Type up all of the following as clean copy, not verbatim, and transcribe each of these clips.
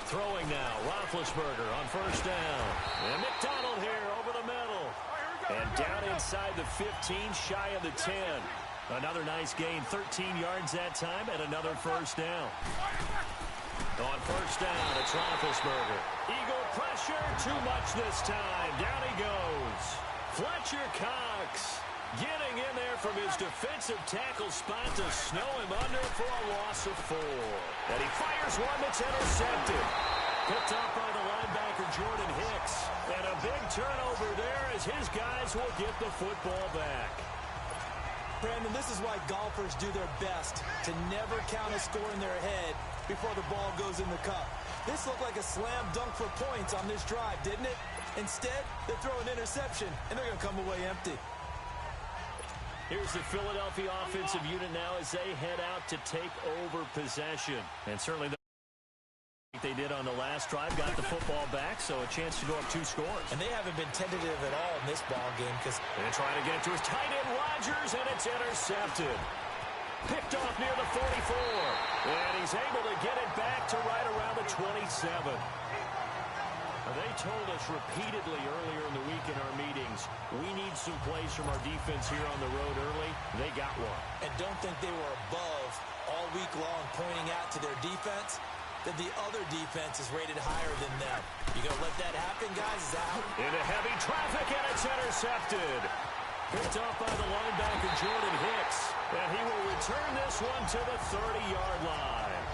Throwing now, Roethlisberger on first down. And McDonald here over the middle. And down inside the 15, shy of the 10. Another nice gain, 13 yards that time, and another first down. On first down, it's Roethlisberger. Eagle pressure, too much this time. Down he goes. Fletcher Cox getting in there from his defensive tackle spot to snow him under for a loss of 4. And he fires one that's intercepted. Picked up by the linebacker Jordan Hicks. And a big turnover there as his guys will get the football back. Brandon, this is why golfers do their best to never count a score in their head before the ball goes in the cup. This looked like a slam dunk for points on this drive, didn't it? Instead, they throw an interception, and they're going to come away empty. Here's the Philadelphia offensive unit now as they head out to take over possession. And certainly they did on the last drive, got the football back, so a chance to go up 2 scores. And they haven't been tentative at all in this ball game because they're trying to get it to his tight end, Rodgers, and it's intercepted. Picked off near the 44. And he's able to get it back to right around the 27. They told us repeatedly earlier in the week in our meetings, we need some plays from our defense here on the road early. They got one. And don't think they were above all week long pointing out to their defense that the other defense is rated higher than them. You going to let that happen, guys? Is out. Into heavy traffic, and it's intercepted. Picked off by the linebacker Jordan Hicks. And he will return this one to the 30-yard line.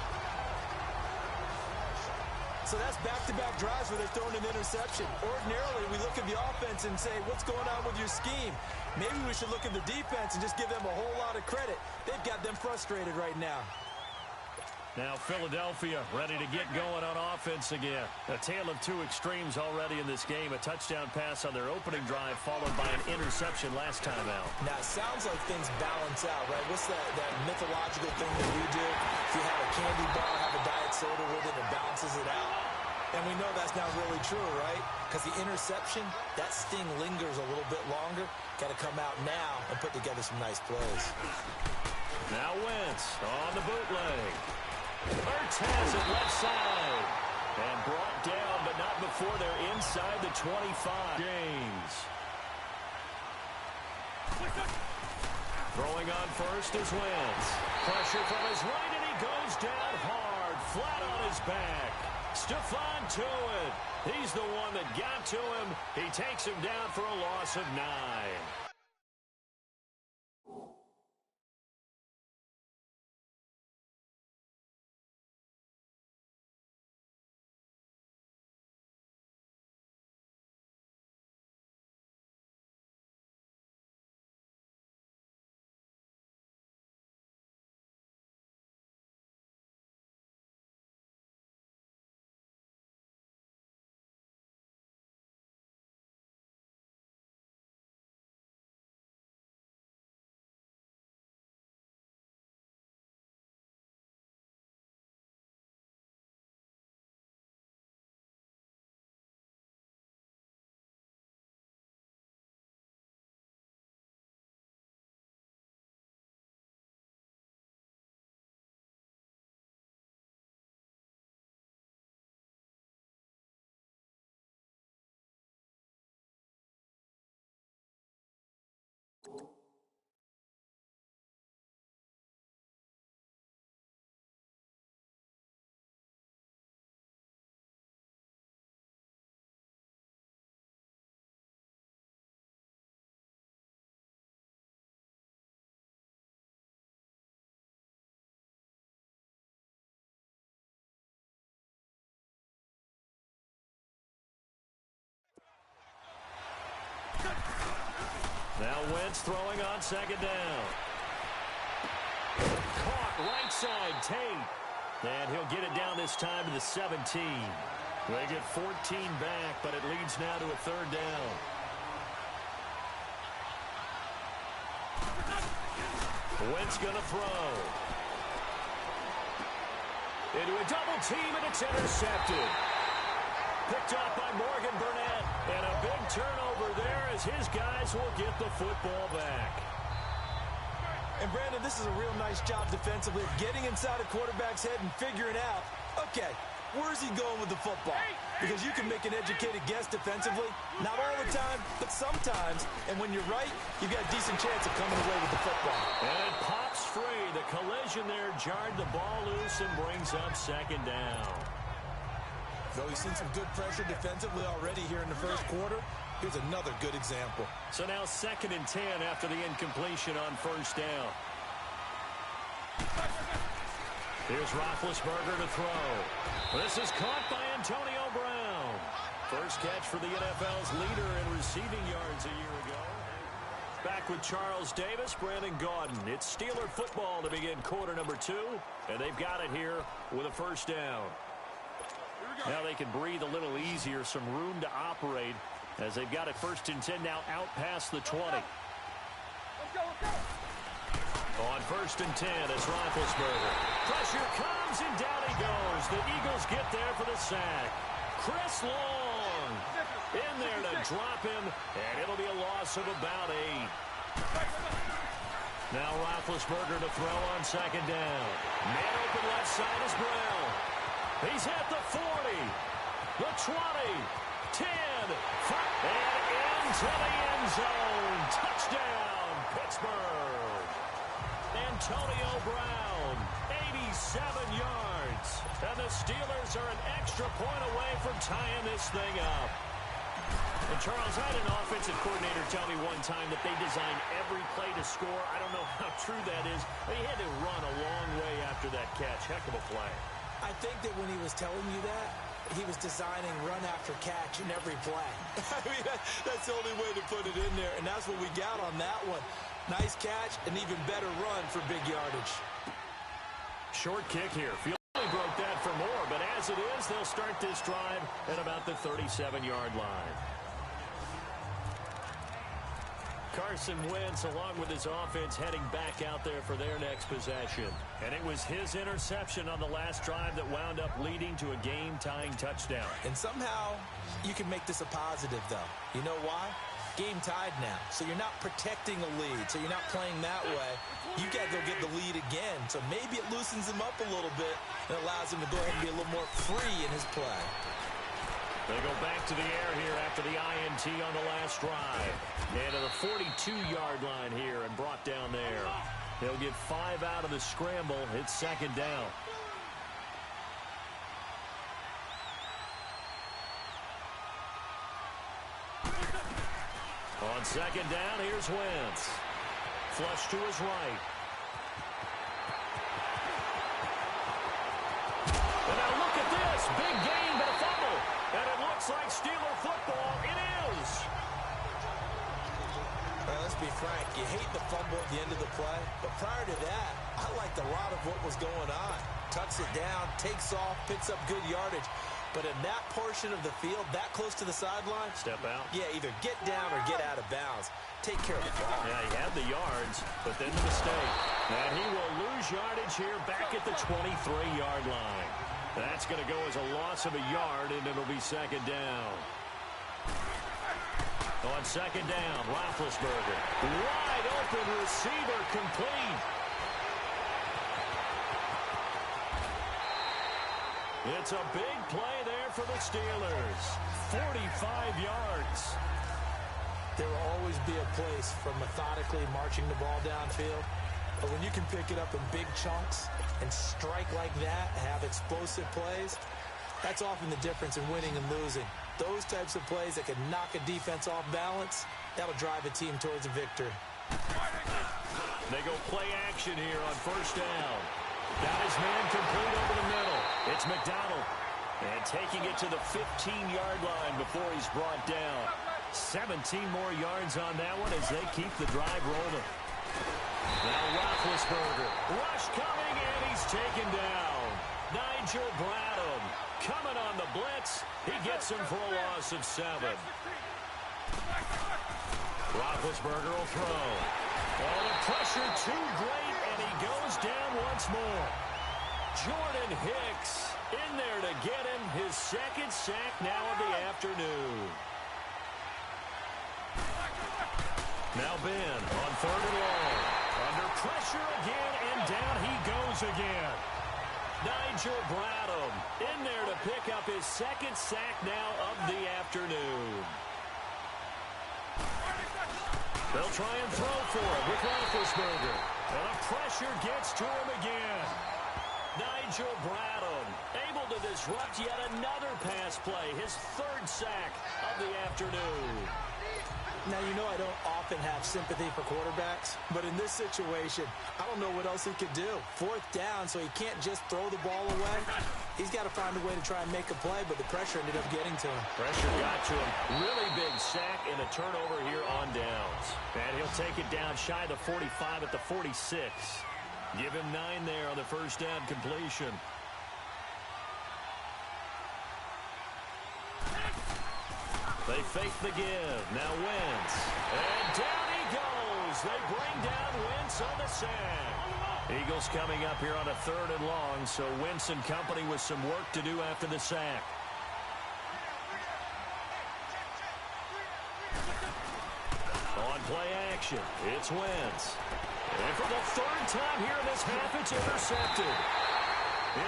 So that's back-to-back drives where they're throwing an interception. Ordinarily, we look at the offense and say, what's going on with your scheme? Maybe we should look at the defense and just give them a whole lot of credit. They've got them frustrated right now. Now Philadelphia ready to get going on offense again. A tale of 2 extremes already in this game. A touchdown pass on their opening drive followed by an interception last time out. Now, it sounds like things balance out, right? What's that mythological thing that we do? If you have a candy bar, have a diet soda with it, it balances it out. And we know that's not really true, right? Because the interception, that sting lingers a little bit longer. Got to come out now and put together some nice plays. Now Wentz on the bootleg. Ertz has it left side. And brought down, but not before they're inside the 25. James. Throwing on first is Wentz. Pressure from his right, and he goes down hard, flat on his back. Stephon Tuitt. He's the one that got to him. He takes him down for a loss of 9. Now Wentz throwing on second down. Caught right side, Tate. And he'll get it down this time to the 17. They get 14 back, but it leads now to a third down. Wentz going to throw. Into a double team, and it's intercepted. Picked off by Morgan Burnett. And a big turnover there as his guys will get the football back. And, Brandon, this is a real nice job defensively of getting inside a quarterback's head and figuring out, okay, Where's he going with the football? Because you can make an educated guess defensively. Not all the time, but sometimes. And when you're right, you've got a decent chance of coming away with the football. And it pops free. The collision there jarred the ball loose and brings up second down. Though we've seen some good pressure defensively already here in the first quarter, here's another good example. So now 2nd and 10 after the incompletion on first down. Here's Roethlisberger to throw. This is caught by Antonio Brown. First catch for the NFL's leader in receiving yards a year ago. Back with Charles Davis, Brandon Gaudin. It's Steeler football to begin quarter number 2, and they've got it here with a first down. Now they can breathe a little easier, some room to operate as they've got it 1st and 10 now out past the 20. On 1st and 10, it's Roethlisberger. Pressure comes, and down he goes. The Eagles get there for the sack. Chris Long in there to drop him, and it'll be a loss of about 8. Now Roethlisberger to throw on 2nd down. Man open left side is Brown. He's at the 40, the 20, 10, 5, and into the end zone. Touchdown, Pittsburgh. Antonio Brown, 87 yards. And the Steelers are an extra point away from tying this thing up. And Charles, I had an offensive coordinator tell me one time that they designed every play to score. I don't know how true that is, but he had to run a long way after that catch. Heck of a play. I think that when he was telling you that, he was designing run after catch in every play. I mean, that's the only way to put it in there, and that's what we got on that one. Nice catch, an even better run for big yardage. Short kick here. Field broke that for more, but as it is, they'll start this drive at about the 37-yard line. Carson Wentz, along with his offense, heading back out there for their next possession. And it was his interception on the last drive that wound up leading to a game-tying touchdown. And somehow, you can make this a positive, though. You know why? Game tied now, so you're not protecting a lead, so you're not playing that way. You got to go get the lead again, so maybe it loosens him up a little bit and allows him to go ahead and be a little more free in his play. They go back to the air here after the INT on the last drive. And to the 42-yard line here and brought down there. They'll get 5 out of the scramble. It's 2nd down. On 2nd down, here's Wentz. Flush to his right. And now look at this. Big gain, but a fumble. And it looks like Steeler football. It is. Well, let's be frank. You hate the fumble at the end of the play. But prior to that, I liked a lot of what was going on. Tucks it down, takes off, picks up good yardage. But in that portion of the field, that close to the sideline, step out. Yeah, either get down or get out of bounds. Take care of the ball. Yeah, he had the yards, but then the mistake. And he will lose yardage here back at the 23-yard line. That's going to go as a loss of a yard, and it'll be 2nd down. On 2nd down, Roethlisberger. Wide open receiver, complete. It's a big play there for the Steelers. 45 yards. There will always be a place for methodically marching the ball downfield. But when you can pick it up in big chunks and strike like that, have explosive plays, that's often the difference in winning and losing. Those types of plays that can knock a defense off balance, that'll drive a team towards a victory. They go play action here on 1st down. Got his man complete over the middle. It's McDonald. And taking it to the 15-yard line before he's brought down. 17 more yards on that one as they keep the drive rolling. Now Roethlisberger. Rush coming, and he's taken down. Nigel Bradham coming on the blitz. He gets him for a loss of 7. Roethlisberger will throw. Oh, the pressure too great, and he goes down once more. Jordan Hicks in there to get him his 2nd sack now of the afternoon. Now Ben on 3rd and long. Under pressure again, and down he goes again. Nigel Bradham in there to pick up his second sack now of the afternoon. They'll try and throw for it with Roethlisberger. And the pressure gets to him again. Nigel Bradham able to disrupt yet another pass play. His third sack of the afternoon. Now, you know I don't often have sympathy for quarterbacks, but in this situation, I don't know what else he could do. Fourth down, so he can't just throw the ball away. He's got to find a way to try and make a play, but the pressure ended up getting to him. Pressure got to him. Really big sack and a turnover here on downs. And he'll take it down shy of the 45 at the 46. Give him 9 there on the first down completion. They fake the give. Now Wentz. And down he goes. They bring down Wentz on the sack. Eagles coming up here on a 3rd and long, so Wentz and company with some work to do after the sack. On play action, it's Wentz. And for the 3rd time here in this half, it's intercepted.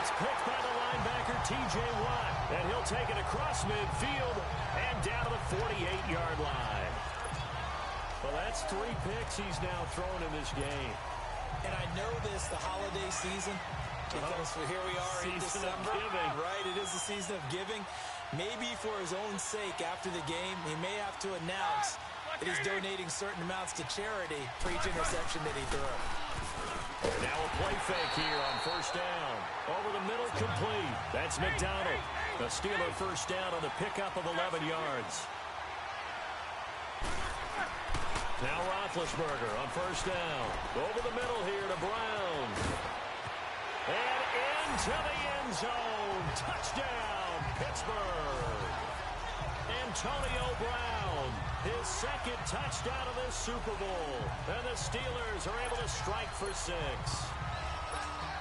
It's picked by the linebacker, T.J. Watt. And he'll take it across midfield and down to the 48-yard line. Well, that's 3 picks he's now thrown in this game. And I know this, the holiday season, because here we are in December. Right, it is the season of giving. Maybe for his own sake, after the game, he may have to announce that he's donating certain amounts to charity for each interception that he threw. Now a play fake here on first down. Over the middle, complete. That's McDonald. The Steeler first down on the pickup of 11 yards. Now Roethlisberger on first down. Over the middle here to Brown. And into the end zone. Touchdown, Pittsburgh. Antonio Brown, his second touchdown of this Super Bowl. And the Steelers are able to strike for 6.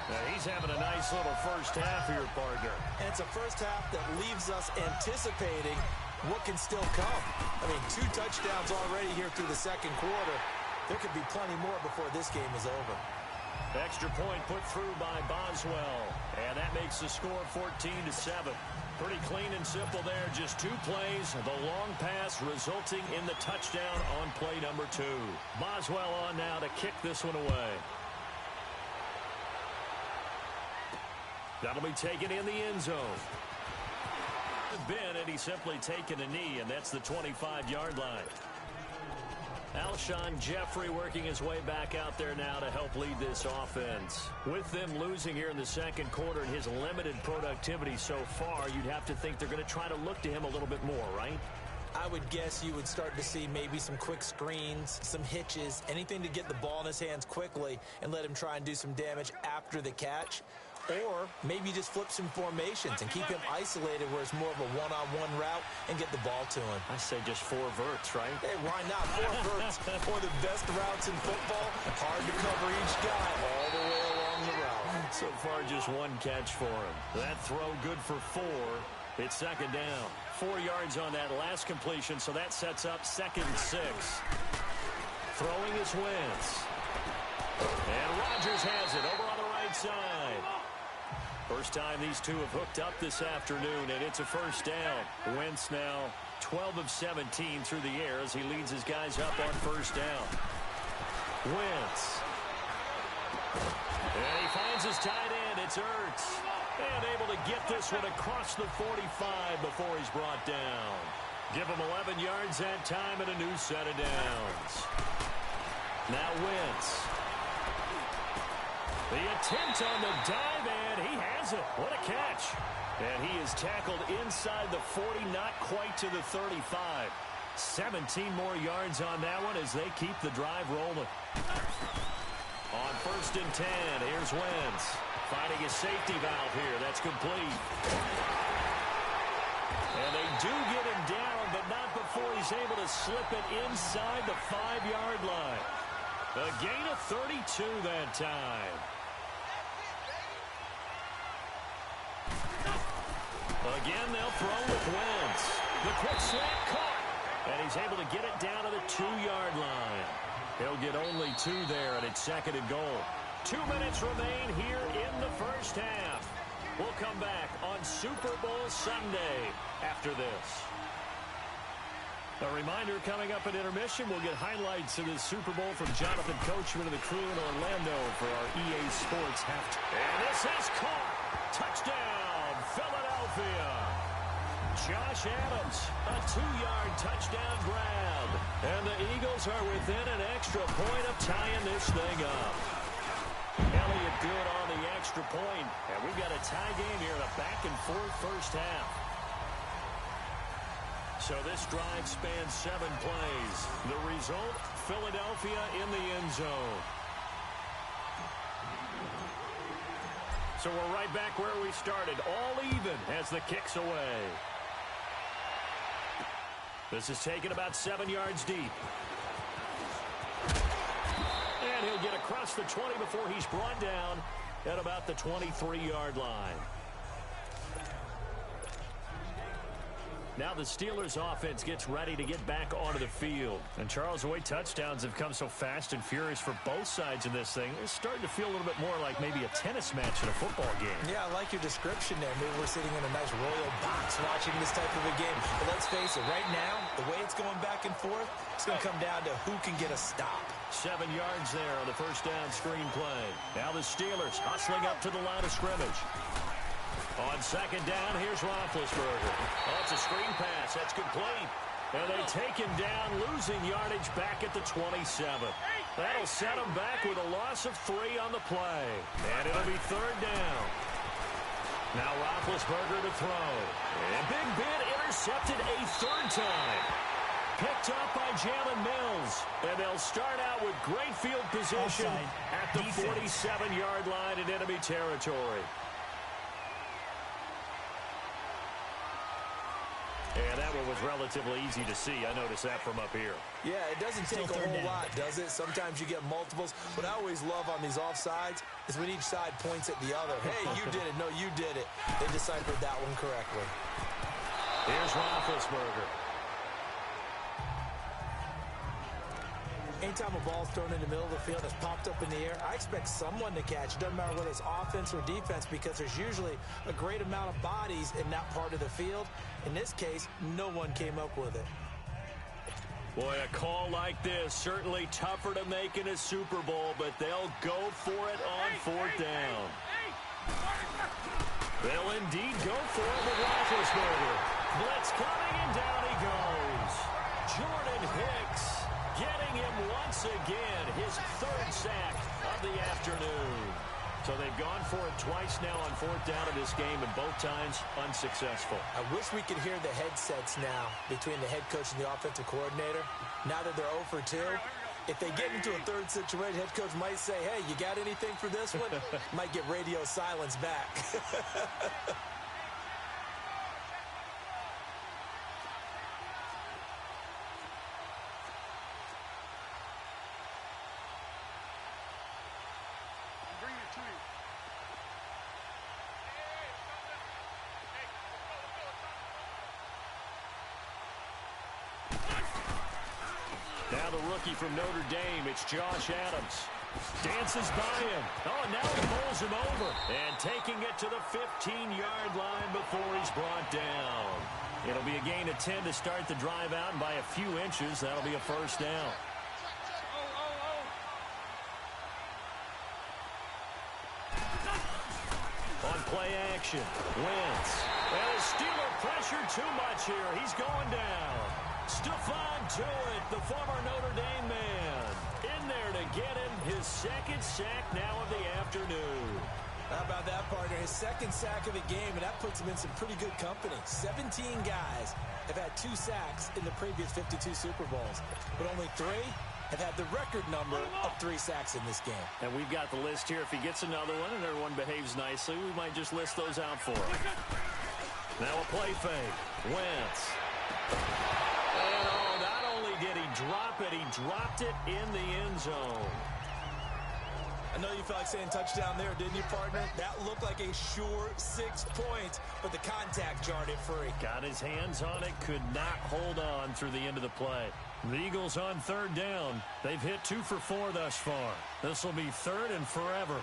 Now he's having a nice little first half here, partner. And it's a first half that leaves us anticipating what can still come. I mean, 2 touchdowns already here through the second quarter. There could be plenty more before this game is over. Extra point put through by Boswell. And that makes the score 14-7. Pretty clean and simple there. Just 2 plays. The long pass resulting in the touchdown on play number 2. Boswell on now to kick this one away. That'll be taken in the end zone. And he's simply taken a knee, and that's the 25-yard line. Alshon Jeffrey working his way back out there now to help lead this offense. With them losing here in the second quarter and his limited productivity so far, you'd have to think they're going to try to look to him a little bit more, right? I would guess you would start to see maybe some quick screens, some hitches, anything to get the ball in his hands quickly and let him try and do some damage after the catch. Or maybe just flip some formations and keep him isolated where it's more of a one-on-one route and get the ball to him. I say just 4 verts, right? Hey, why not? 4 verts, one of the best routes in football. Hard to cover each guy all the way along the route. So far, just 1 catch for him. That throw good for 4. It's second down. 4 yards on that last completion, so that sets up 2nd and 6. Throwing is Wentz. And Rodgers has it over on the right side. First time these two have hooked up this afternoon, and it's a first down. Wentz now 12 of 17 through the air as he leads his guys up on first down. Wentz. And he finds his tight end. It's Ertz. And able to get this one across the 45 before he's brought down. Give him 11 yards that time and a new set of downs. Now Wentz. The attempt on the dive, and he has it. What a catch. And he is tackled inside the 40, not quite to the 35. 17 more yards on that one as they keep the drive rolling. On first and 10, here's Wentz. Finding his safety valve here. That's complete. And they do get him down, but not before he's able to slip it inside the 5-yard line. A gain of 32 that time. Again, they'll throw with Wentz. The quick slant caught. And he's able to get it down to the 2-yard line. He'll get only 2 there, and it's 2nd and goal. 2 minutes remain here in the first half. We'll come back on Super Bowl Sunday after this. A reminder, coming up at intermission, we'll get highlights of the Super Bowl from Jonathan Coachman and the crew in Orlando for our EA Sports halftime. And this is caught. Touchdown, Philadelphia. Josh Adams, a 2-yard touchdown grab. And the Eagles are within an extra point of tying this thing up. Elliott good on the extra point. And we've got a tie game here in a back-and-forth first half. So this drive spans 7 plays. The result, Philadelphia in the end zone. So we're right back where we started. All even as the kick's away. This is taken about 7 yards deep. And he'll get across the 20 before he's brought down at about the 23-yard line. Now the Steelers offense gets ready to get back onto the field. And Charles, the way touchdowns have come so fast and furious for both sides in this thing, it's starting to feel a little bit more like maybe a tennis match in a football game. Yeah, I like your description there. Maybe we're sitting in a nice royal box watching this type of a game. But let's face it, right now, the way it's going back and forth, it's going to come down to who can get a stop. 7 yards there on the first down screen play. Now the Steelers hustling up to the line of scrimmage. On second down, here's Roethlisberger. Oh, it's a screen pass. That's complete. And they take him down, losing yardage back at the 27. That'll set him back with a loss of 3 on the play. And it'll be third down. Now Roethlisberger to throw. And Big Ben intercepted a third time. Picked up by Jalen Mills. And they'll start out with great field position at the 47-yard line in enemy territory. And that one was relatively easy to see. I noticed that from up here. Yeah, it doesn't take a whole lot, does it? Sometimes you get multiples. What I always love on these offsides is when each side points at the other. Hey, you did it. No, you did it. They deciphered that one correctly. Here's Roethlisberger. Anytime a ball's thrown in the middle of the field that's popped up in the air, I expect someone to catch. It doesn't matter whether it's offense or defense because there's usually a great amount of bodies in that part of the field. In this case, no one came up with it. Boy, a call like this, certainly tougher to make in a Super Bowl, but they'll go for it on fourth down. They'll indeed go for it with Roethlisberger. Blitz coming, and down he goes. Jordan Hicks getting him once again, his third sack of the afternoon. So they've gone for it twice now on fourth down in this game, and both times unsuccessful. I wish we could hear the headsets now between the head coach and the offensive coordinator. Now that they're 0 for 2, if they get into a third situation, head coach might say, hey, you got anything for this one? Might get radio silence back. Now the rookie from Notre Dame, it's Josh Adams. Dances by him. Oh, now he bowls him over. And taking it to the 15-yard line before he's brought down. It'll be a gain of 10 to start the drive out, and by a few inches, that'll be a first down. On play action, Wentz. And a Steeler pressure too much here. He's going down. Stephon Tuitt, the former Notre Dame man, in there to get him his second sack now of the afternoon. How about that, partner? His second sack of the game, and that puts him in some pretty good company. 17 guys have had 2 sacks in the previous 52 Super Bowls, but only 3 have had the record number of 3 sacks in this game. And we've got the list here. If he gets another one and everyone behaves nicely, we might just list those out for him. Now a play fake. Wentz. And oh, not only did he drop it, he dropped it in the end zone. I know you felt like saying touchdown there, didn't you, partner? That looked like a sure 6 points, but the contact jarred it free. Got his hands on it, could not hold on through the end of the play. The Eagles on third down. They've hit 2 for 4 thus far. This will be third and forever.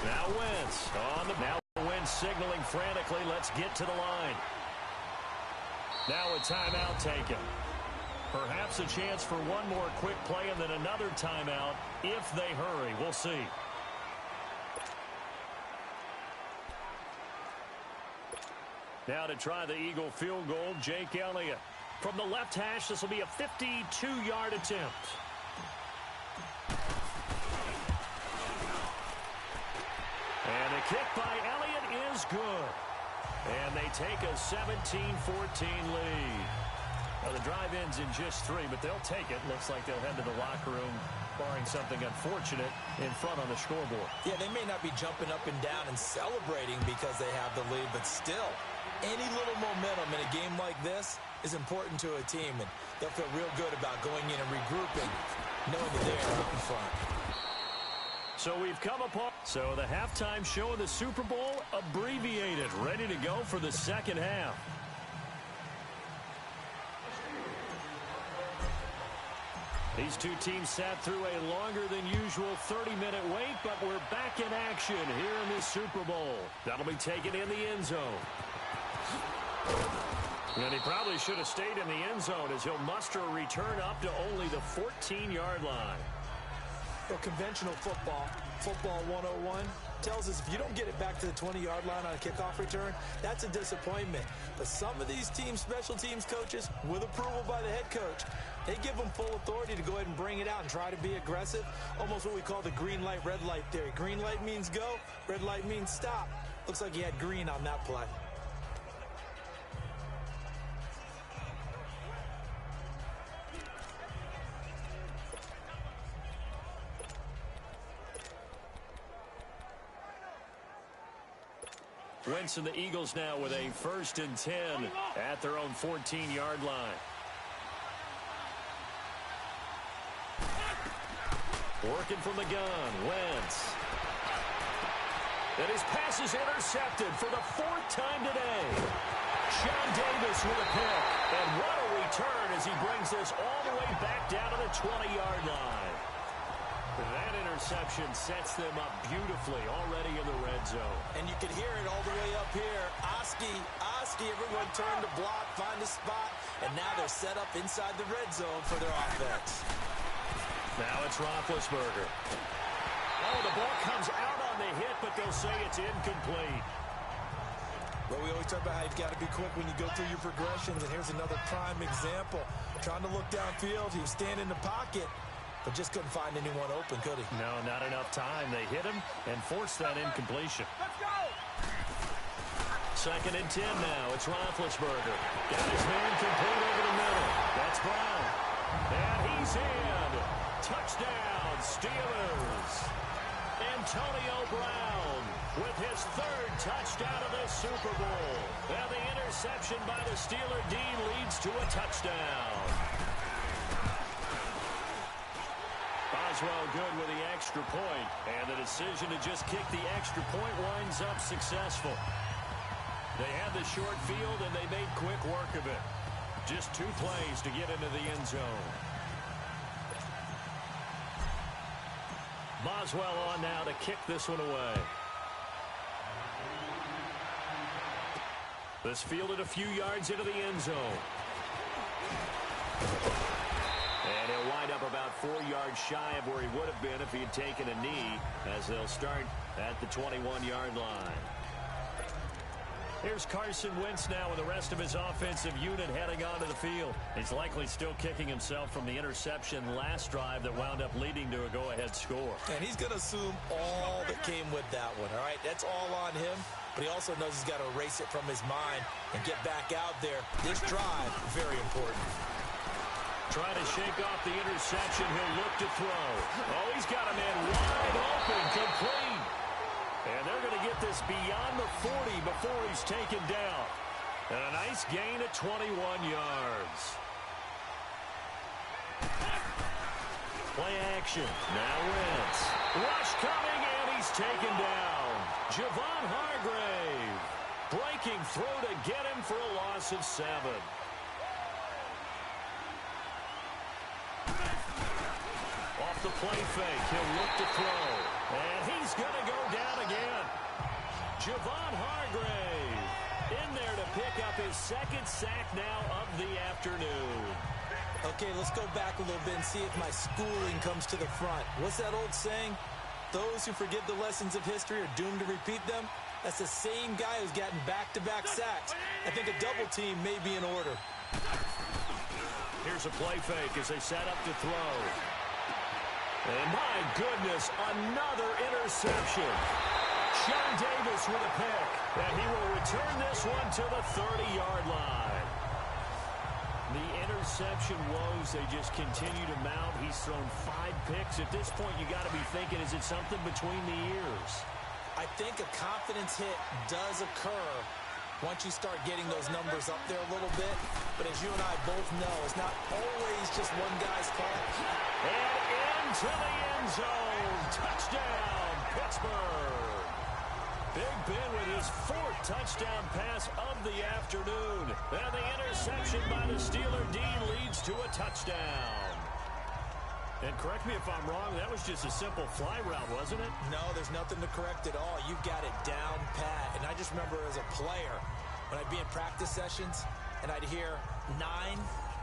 Now Wentz on the now Wentz signaling frantically. Let's get to the line. Now a timeout taken. Perhaps a chance for one more quick play and then another timeout if they hurry. We'll see. Now to try the Eagle field goal, Jake Elliott. From the left hash, this will be a 52-yard attempt. And the kick by Elliott is good. And they take a 17-14 lead. Well, the drive ends in just 3, but they'll take it. Looks like they'll head to the locker room, barring something unfortunate, in front on the scoreboard. Yeah, they may not be jumping up and down and celebrating because they have the lead, but still, any little momentum in a game like this is important to a team, and they'll feel real good about going in and regrouping, knowing that they're out in front. So we've come upon. So the halftime show of the Super Bowl abbreviated, ready to go for the second half. These two teams sat through a longer than usual 30-minute wait, but we're back in action here in this Super Bowl. That'll be taken in the end zone. And he probably should have stayed in the end zone as he'll muster a return up to only the 14-yard line. Well, conventional football 101, tells us if you don't get it back to the 20-yard line on a kickoff return, that's a disappointment. But some of these teams, special teams coaches, with approval by the head coach, they give them full authority to go ahead and bring it out and try to be aggressive, almost what we call the green light, red light theory. Green light means go, red light means stop. Looks like he had green on that play. Wentz and the Eagles now with a 1st and 10 at their own 14-yard line. Working from the gun, Wentz. And his pass is intercepted for the 4th time today. Sean Davis with a pick. And what a return as he brings this all the way back down to the 20-yard line. That interception sets them up beautifully already in the red zone. And you can hear it all the way up here. Oski, everyone turned to block, find a spot, and now they're set up inside the red zone for their offense. Now it's Roethlisberger. Oh, the ball comes out on the hit, but they'll say it's incomplete. Well, we always talk about how you've got to be quick when you go through your progressions, and here's another prime example. Trying to look downfield, he was standing in the pocket, but just couldn't find anyone open, could he? No, not enough time. They hit him and forced that incompletion. Let's go! 2nd and 10 now. It's Roethlisberger. Got his man complete over the middle. That's Brown. And he's in. Touchdown, Steelers. Antonio Brown with his 3rd touchdown of the Super Bowl. And the interception by the Steeler D leads to a touchdown. Boswell good with the extra point, and the decision to just kick the extra point winds up successful. They had the short field, and they made quick work of it. Just 2 plays to get into the end zone. Boswell on now to kick this one away. This fielded a few yards into the end zone. And he'll wind up about 4 yards shy of where he would have been if he had taken a knee, as they'll start at the 21-yard line. Here's Carson Wentz now with the rest of his offensive unit heading onto the field. He's likely still kicking himself from the interception last drive that wound up leading to a go-ahead score. And he's going to assume all that came with that one, all right? That's all on him, but he also knows he's got to erase it from his mind and get back out there. This drive, very important. Trying to shake off the interception. He'll look to throw. Oh, he's got a man wide open, complete. And they're going to get this beyond the 40 before he's taken down. And a nice gain at 21 yards. Play action. Now Wentz. Rush coming, and he's taken down. Javon Hargrave breaking through to get him for a loss of 7. off the play fake. He'll look to throw. And he's going to go down again. Javon Hargrave in there to pick up his second sack now of the afternoon. Okay, let's go back a little bit and see if my schooling comes to the front. What's that old saying? Those who forget the lessons of history are doomed to repeat them. That's the same guy who's gotten back-to-back sacks. I think a double team may be in order. Here's a play fake as they set up to throw. And my goodness, another interception. Sean Davis with a pick. And he will return this one to the 30-yard line. The interception woes, they just continue to mount. He's thrown 5 picks. At this point, you got to be thinking, is it something between the ears? I think a confidence hit does occur once you start getting those numbers up there a little bit. But as you and I both know, it's not always just one guy's call. And into the end zone. Touchdown, Pittsburgh. Big Ben with his 4th touchdown pass of the afternoon. And the interception by the Steeler D leads to a touchdown. And correct me if I'm wrong, that was just a simple fly route, wasn't it? No, there's nothing to correct at all. You've got it down pat. And I just remember as a player, when I'd be in practice sessions and I'd hear 9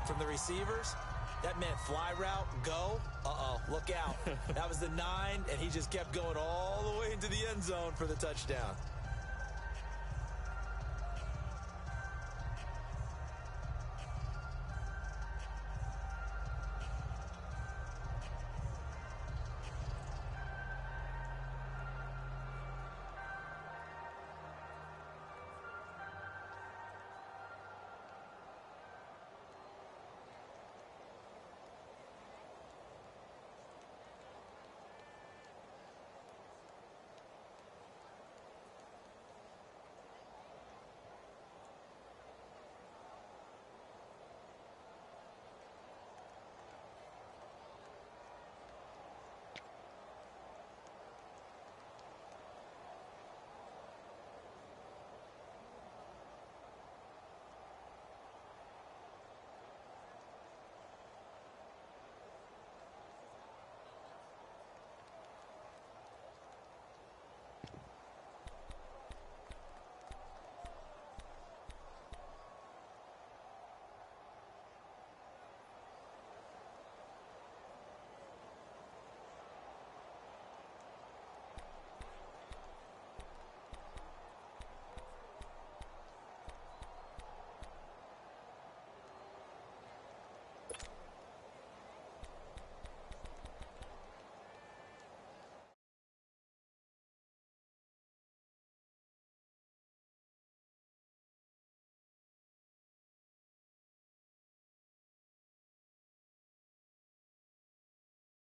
from the receivers, that meant fly route, go. Uh-oh, look out. That was the 9, and he just kept going all the way into the end zone for the touchdown.